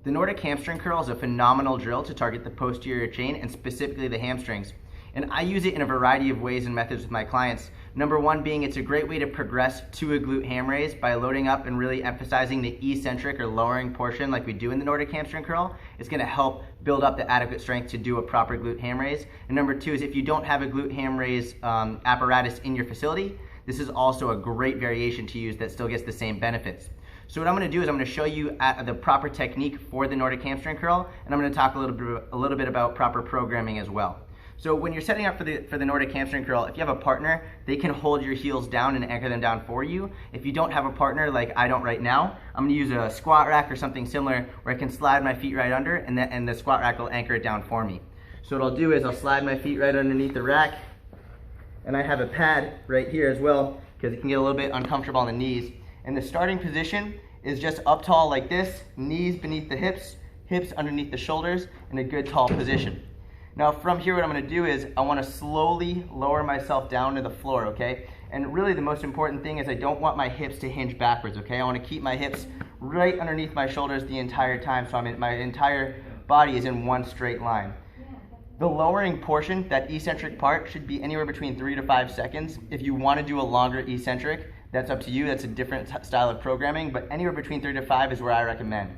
The Nordic hamstring curl is a phenomenal drill to target the posterior chain and specifically the hamstrings. And I use it in a variety of ways and methods with my clients. Number one being it's a great way to progress to a glute ham raise by loading up and really emphasizing the eccentric or lowering portion like we do in the Nordic hamstring curl. It's going to help build up the adequate strength to do a proper glute ham raise. And number two is if you don't have a glute ham raise apparatus in your facility, this is also a great variation to use that still gets the same benefits. So what I'm going to do is I'm going to show you the proper technique for the Nordic hamstring curl, and I'm going to talk a little bit about proper programming as well. So when you're setting up for the Nordic hamstring curl, if you have a partner, they can hold your heels down and anchor them down for you. If you don't have a partner, like I don't right now, I'm going to use a squat rack or something similar where I can slide my feet right under and the squat rack will anchor it down for me. So what I'll do is I'll slide my feet right underneath the rack, and I have a pad right here as well because it can get a little bit uncomfortable on the knees. And the starting position is just up tall like this, knees beneath the hips, hips underneath the shoulders, in a good tall position. Now from here what I'm going to do is I want to slowly lower myself down to the floor, okay? And really the most important thing is I don't want my hips to hinge backwards, okay? I want to keep my hips right underneath my shoulders the entire time so my entire body is in one straight line. The lowering portion, that eccentric part, should be anywhere between 3 to 5 seconds. If you want to do a longer eccentric, that's up to you. That's a different style of programming, but anywhere between 3 to 5 is where I recommend.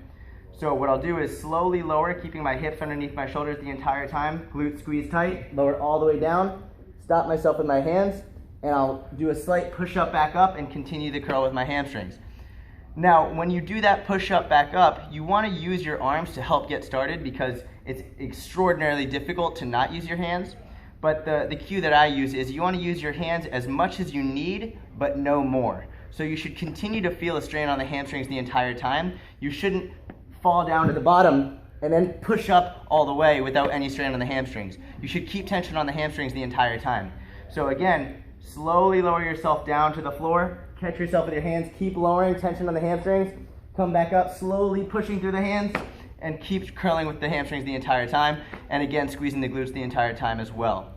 So what I'll do is slowly lower, keeping my hips underneath my shoulders the entire time, glute squeeze tight, lower all the way down, stop myself with my hands, and I'll do a slight push up back up and continue the curl with my hamstrings. Now, when you do that push up back up, you want to use your arms to help get started because it's extraordinarily difficult to not use your hands. But the cue that I use is you want to use your hands as much as you need, but no more. So you should continue to feel a strain on the hamstrings the entire time. You shouldn't fall down to the bottom and then push up all the way without any strain on the hamstrings. You should keep tension on the hamstrings the entire time. So again, slowly lower yourself down to the floor, catch yourself with your hands, keep lowering tension on the hamstrings, come back up, slowly pushing through the hands, and keep curling with the hamstrings the entire time, and again squeezing the glutes the entire time as well.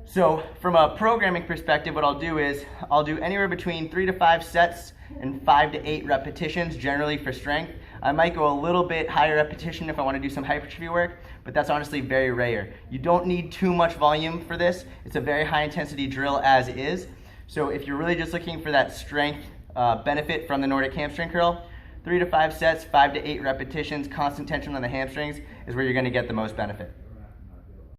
So from a programming perspective, what I'll do is I'll do anywhere between 3 to 5 sets and 5 to 8 repetitions generally for strength. I might go a little bit higher repetition if I want to do some hypertrophy work, but that's honestly very rare. You don't need too much volume for this. It's a very high intensity drill as is. So if you're really just looking for that strength benefit from the Nordic hamstring curl, 3 to 5 sets, 5 to 8 repetitions, constant tension on the hamstrings is where you're going to get the most benefit.